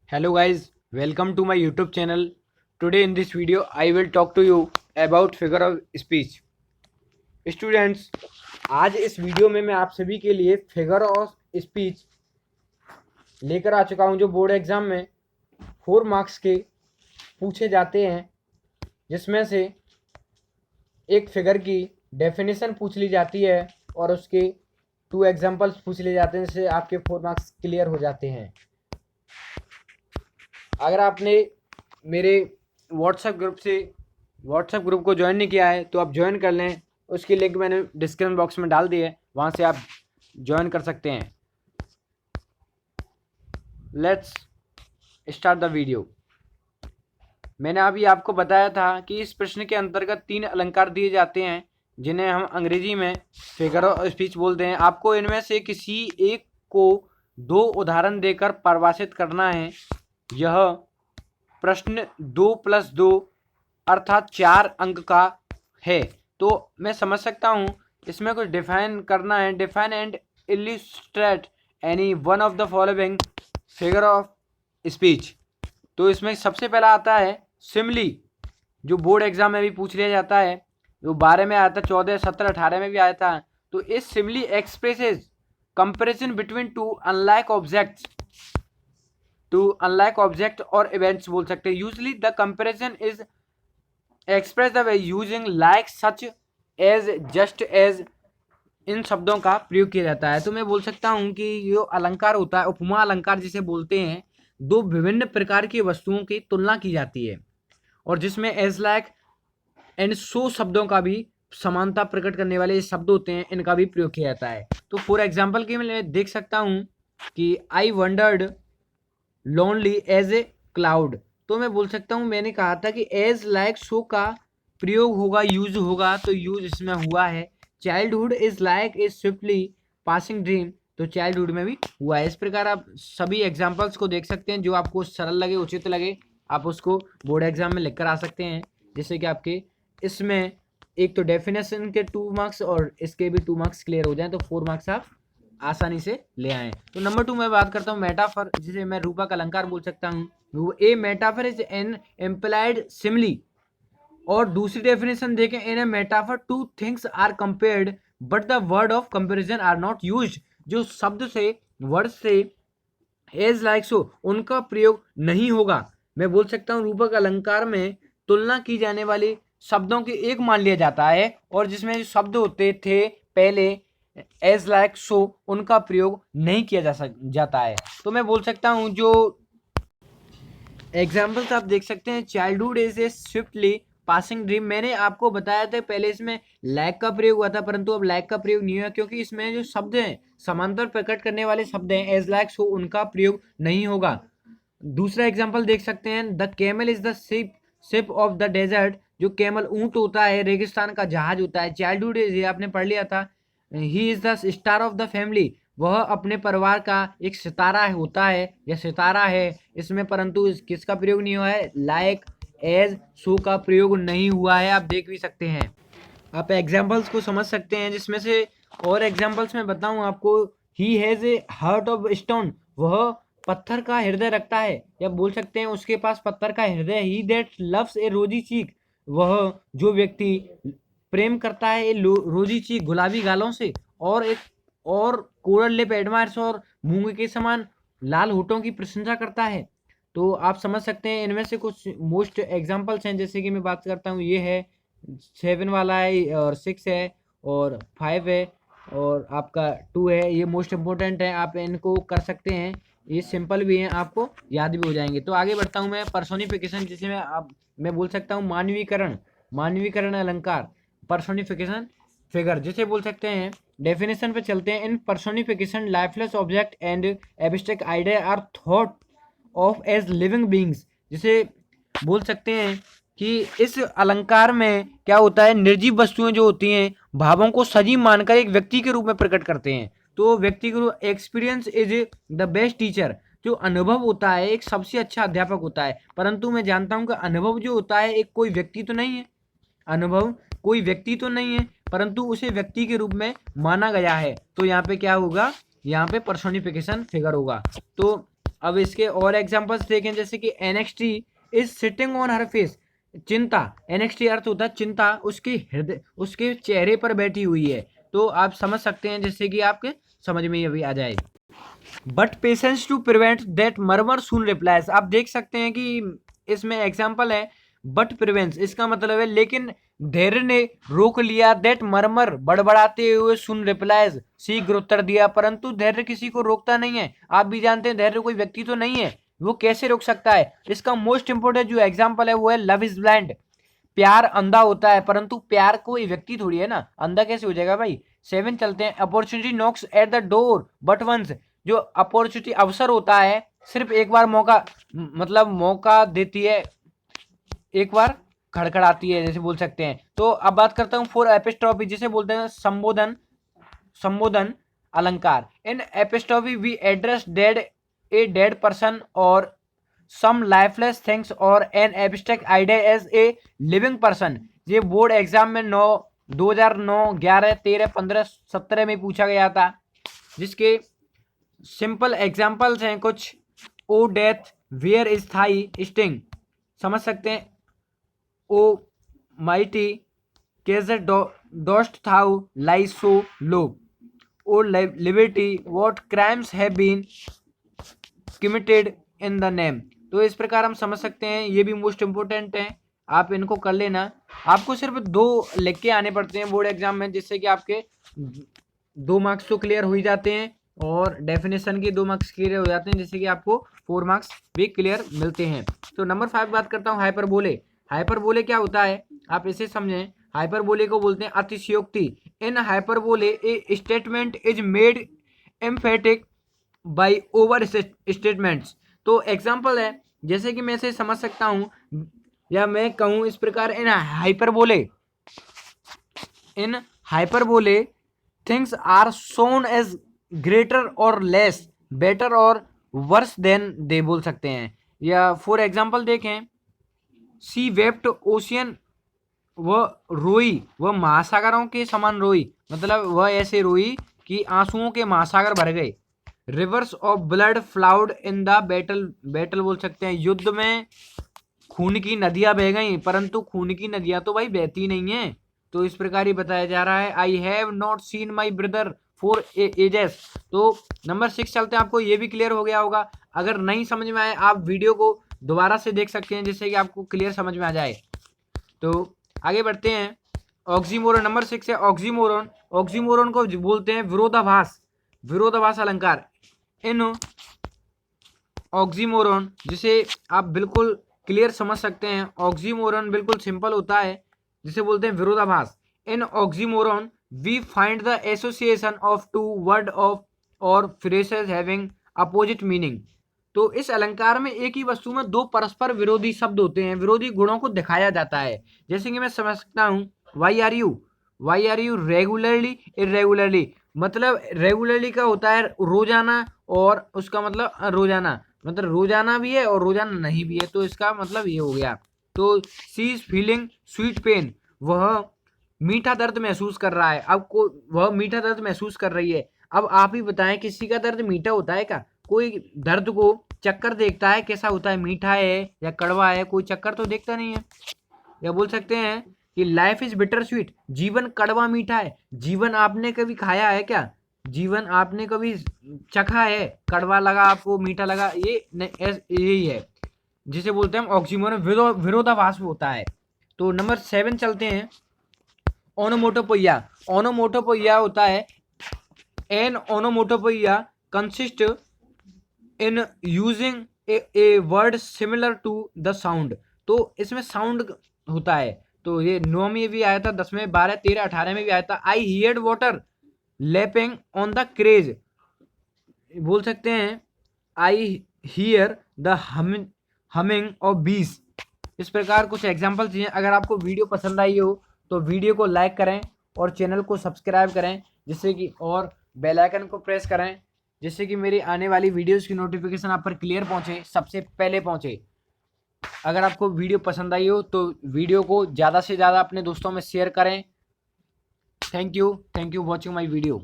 Hello guys, welcome to my YouTube channel. Today in this video I will talk to you about figure of speech. Students, आज इस video में मैं आप सभी के लिए फिगर ऑफ स्पीच लेकर आ चुका हूं जो बोर्ड एग्जाम में 4 मार्क्स के पूछे जाते हैं, जिसमें से एक फिगर की डेफिनेशन पूछ ली जाती है और उसके 2 एग्जाम्पल्स पूछ लिए जाते हैं, जिससे आपके 4 मार्क्स क्लियर हो जाते हैं। अगर आपने मेरे व्हाट्सएप ग्रुप को ज्वाइन नहीं किया है तो आप ज्वाइन कर लें। उसकी लिंक मैंने डिस्क्रिप्शन बॉक्स में डाल दी है, वहाँ से आप ज्वाइन कर सकते हैं। Let's start the video. मैंने अभी आपको बताया था कि इस प्रश्न के अंतर्गत 3 अलंकार दिए जाते हैं, जिन्हें हम अंग्रेजी में फिगर ऑफ स्पीच बोलते हैं। आपको इनमें से किसी एक को 2 उदाहरण देकर परिभाषित करना है। यह प्रश्न 2+2 अर्थात 4 अंक का है। तो मैं समझ सकता हूँ इसमें कुछ डिफाइन करना है। Define and illustrate any one of the following figure of speech. तो इसमें सबसे पहला आता है सिमली, जो बोर्ड एग्जाम में भी पूछ लिया जाता है, जो 12 में आया था, 14, 17, 18 में भी आया था। तो इस simile expresses comparison between two unlike object और इवेंट्स बोल सकते हैं। Usually the comparison is express the way using like such as just as. इन शब्दों का प्रयोग किया जाता है। तो मैं बोल सकता हूं कि जो अलंकार होता है, उपमा अलंकार जिसे बोलते हैं, 2 विभिन्न प्रकार की वस्तुओं की तुलना की जाती है और जिसमें एज लाइक एंड सो शब्दों का भी समानता प्रकट करने वाले शब्द होते हैं, इनका भी प्रयोग किया जाता है। तो फॉर एग्जाम्पल के मैं देख सकता हूं कि I wandered lonely as a cloud. तो मैं बोल सकता हूँ, मैंने कहा था कि एज लाइक सो का प्रयोग होगा, यूज होगा, तो यूज इसमें हुआ है। Childhood is like a swiftly passing dream, तो चाइल्डहुड में भी हुआ है। इस प्रकार आप सभी एग्जाम्पल्स को देख सकते हैं, जो आपको सरल लगे, उचित लगे, आप उसको बोर्ड एग्जाम में लिख कर आ सकते हैं, जिससे कि आपके इसमें एक तो डेफिनेशन के 2 मार्क्स और इसके भी 2 मार्क्स क्लियर हो जाएं, तो 4 मार्क्स आप आसानी से ले आए। तो नंबर 2 मैं बात करता हूँ मेटाफर, जिसे मैं रूपक अलंकार बोल सकता हूँ। A metaphor is an employed simile. और दूसरी डेफिनेशन देखें, in a metaphor 2 things are compared but the word of comparison are not used. जो शब्द से, वर्ड से एज लाइक सो उनका प्रयोग नहीं होगा। मैं बोल सकता हूँ रूपक अलंकार में तुलना की जाने वाली शब्दों के एक मान लिया जाता है, और जिसमें जो शब्द होते थे पहले एज लाइक सो, उनका प्रयोग नहीं किया जाता है। तो मैं बोल सकता हूँ, जो एग्जाम्पल्स आप देख सकते हैं, childhood is a swiftly passing dream. मैंने आपको बताया था पहले इसमें लैक का प्रयोग हुआ था, परंतु अब लैक का प्रयोग नहीं हुआ, क्योंकि इसमें जो शब्द हैं, समांतर प्रकट करने वाले शब्द हैं, एज लाइक सो, उनका प्रयोग नहीं होगा। दूसरा एग्जाम्पल देख सकते हैं, the camel is the ship of the desert. जो कैमल ऊंट होता है, रेगिस्तान का जहाज होता है। चाइल्डहुड इज, ये आपने पढ़ लिया था, he is the star of the family, वह अपने परिवार का एक सितारा होता है या सितारा है इसमें, परंतु किसका प्रयोग नहीं हुआ है, लाइक एज सो का प्रयोग नहीं हुआ है। आप देख भी सकते हैं, आप एग्जाम्पल्स को समझ सकते हैं, जिसमें से और एग्जाम्पल्स में बताऊं आपको, he has a heart of stone, वह पत्थर का हृदय रखता है, या बोल सकते हैं उसके पास पत्थर का हृदय। ही दैट लव्स ए रोजी चीक, वह जो व्यक्ति प्रेम करता है रोजी चीक, गुलाबी गालों से, और एक और कोरल लिप एडमायर्स, और मूंग के समान लाल होठों की प्रशंसा करता है। तो आप समझ सकते हैं, इनमें से कुछ मोस्ट एग्जाम्पल्स हैं। जैसे कि मैं बात करता हूँ, ये है 7 वाला है, और 6 है, और 5 है, और आपका 2 है। ये मोस्ट इंपॉर्टेंट है, आप इनको कर सकते हैं, ये सिंपल भी हैं, आपको याद भी हो जाएंगे। तो आगे बढ़ता हूँ मैं, पर्सोनिफिकेशन, जिसे मैं बोल सकता हूँ मानवीकरण अलंकार, पर्सोनिफिकेशन फिगर जिसे बोल सकते हैं। डेफिनेशन पे चलते हैं। In personification lifeless object and abstract idea are thought of as living beings. जिसे बोल सकते हैं कि इस अलंकार में क्या होता है, निर्जीव वस्तुएं जो होती हैं, भावों को सजीव मानकर एक व्यक्ति के रूप में प्रकट करते हैं। तो व्यक्ति को experience is the best teacher, जो अनुभव होता है एक सबसे अच्छा अध्यापक होता है। परंतु मैं जानता हूं कि अनुभव जो होता है एक कोई व्यक्ति तो नहीं है, अनुभव कोई व्यक्ति तो नहीं है, परंतु उसे व्यक्ति के रूप में माना गया है। तो यहाँ पे क्या होगा, यहाँ पे पर्सोनिफिकेशन फिगर होगा। तो अब इसके और एग्जांपल्स देखें, जैसे कि NXT is sitting on her face, चिंता, एनएक्सटी अर्थ होता है चिंता, उसके हृदय, उसके चेहरे पर बैठी हुई है। तो आप समझ सकते हैं, जैसे कि आपके समझ में ये भी आ जाए। But patience to prevent that murmur soon replies, आप देख सकते हैं कि इसमें एग्जाम्पल है बट प्रिवेंस, इसका मतलब है लेकिन धैर्य ने रोक लिया, दैट मर्मर बड़बड़ाते हुए सुन रिप्लाइज शीघ्र उत्तर दिया, परंतु धैर्य किसी को रोकता नहीं है। आप भी जानते हैं धैर्य कोई व्यक्ति तो नहीं है, वो कैसे रोक सकता है। इसका मोस्ट इंपोर्टेंट जो एग्जाम्पल है वो है लव इज ब्लाइंड, प्यार अंधा होता है, परंतु प्यार कोई व्यक्ति थोड़ी है ना, अंधा कैसे हो जाएगा भाई। 7 चलते हैं, opportunity knocks at the door but once, जो अपॉर्चुनिटी अवसर होता है सिर्फ एक बार मौका, मतलब मौका देती है, एक बार खड़खड़ाती है, जैसे बोल सकते हैं। तो अब बात करता हूँ फॉर एपिस्ट्रॉफी, जिसे बोलते हैं संबोधन, संबोधन अलंकार। In apostrophe we address dead, a dead person और some lifeless things or an abstract idea as a living person। ये बोर्ड एग्जाम में 2009, 11, 13, 15, 17 में पूछा गया था, जिसके सिंपल एग्जाम्पल्स हैं कुछ। O death where is thy sting, समझ सकते हैं। O mighty Caesar dost thou lie so low. O liberty what crimes have been committed in the name. तो इस प्रकार हम समझ सकते हैं, ये भी मोस्ट इंपोर्टेंट है, आप इनको कर लेना। आपको सिर्फ 2 लिख के आने पड़ते हैं बोर्ड एग्जाम में, जिससे कि आपके 2 मार्क्स तो क्लियर हो ही जाते हैं, और डेफिनेशन के 2 मार्क्स क्लियर हो जाते हैं, जिससे कि आपको 4 मार्क्स भी क्लियर मिलते हैं। तो नंबर 5 बात करता हूँ हाइपरबोले। हाइपरबोले क्या होता है, आप इसे समझें। हाइपरबोले को बोलते हैं अतिशयोक्ति। In hyperbole a statement is made emphatic by over statements. तो एग्जाम्पल है, जैसे कि मैं इसे समझ सकता हूं, या मैं कहूं इस प्रकार, in hyperbole things are shown as greater और लेस, बेटर और वर्स देन दे, बोल सकते हैं। या फॉर एग्जाम्पल देखें, सी वेप्ट ओशियन, वह रोई, वह महासागरों के समान रोई, मतलब वह ऐसे रोई कि आंसुओं के महासागर भर गए। Reverse of blood फ्लाउड in the battle, battle बोल सकते हैं, युद्ध में खून की नदियां बह गई, परंतु खून की नदियां तो भाई बहती नहीं है। तो इस प्रकार ही बताया जा रहा है। I have not seen my brother for ages. तो नंबर 6 चलते हैं, आपको ये भी क्लियर हो गया होगा। अगर नहीं समझ में आए, आप वीडियो को दोबारा से देख सकते हैं, जिससे कि आपको क्लियर समझ में आ जाए। तो आगे बढ़ते हैं। ऑक्सीमोरन नंबर 6 है, ऑक्सीमोरन। ऑक्सीमोरन को बोलते हैं विरोधाभास, विरोधाभास अलंकार। इन ऑक्सीमोरन, जिसे आप बिल्कुल क्लियर समझ सकते हैं, ऑक्सीमोरन बिल्कुल सिंपल होता है, जिसे बोलते हैं विरोधाभास। In oxymoron we find the association of 2 word of और फ्रेजेस हैविंग अपोजिट मीनिंग। तो इस अलंकार में एक ही वस्तु में 2 परस्पर विरोधी शब्द होते हैं, विरोधी गुणों को दिखाया जाता है। जैसे कि मैं समझ सकता हूँ, why are you regularly irregularly, मतलब रेगुलरली का होता है रोजाना, और उसका मतलब रोजाना, मतलब रोजाना भी है और रोजाना नहीं भी है, तो इसका मतलब ये हो गया। तो सी इज फीलिंग स्वीट पेन, वह मीठा दर्द महसूस कर रहा है। अब को वह मीठा दर्द महसूस कर रही है। अब आप ही बताएं, किसी का दर्द मीठा होता है क्या? कोई दर्द को चक्कर देखता है कैसा होता है, मीठा है या कड़वा है, कोई चक्कर तो देखता नहीं है। या बोल सकते हैं कि लाइफ इज बिटर स्वीट, जीवन कड़वा मीठा है। जीवन आपने कभी खाया है क्या? जीवन आपने कभी चखा है? कड़वा लगा आपको, मीठा लगा, ये यही है, जिसे बोलते हैं ऑक्सीमोरन, विरोधाभास होता है। तो नंबर 7 चलते हैं, ओनोमोटोपोइया। ओनोमोटोपोइया होता है, an onomatopoeia consist in using a word similar to the sound. तो इसमें साउंड होता है। तो ये 9 में भी आया था, 10 में, 12, 13, 18 में भी आया था। आई heard water lapping on the craze, बोल सकते हैं I hear the humming of बीस। इस प्रकार कुछ एग्जाम्पल चाहिए। अगर आपको वीडियो पसंद आई हो तो वीडियो को लाइक करें और चैनल को सब्सक्राइब करें, जिससे कि, और बेल आइकन को प्रेस करें, जिससे कि मेरी आने वाली वीडियोस की नोटिफिकेशन आप पर क्लियर पहुंचे, सबसे पहले पहुंचे। अगर आपको वीडियो पसंद आई हो तो वीडियो को ज़्यादा से ज़्यादा अपने दोस्तों में शेयर करें। Thank you watching my video.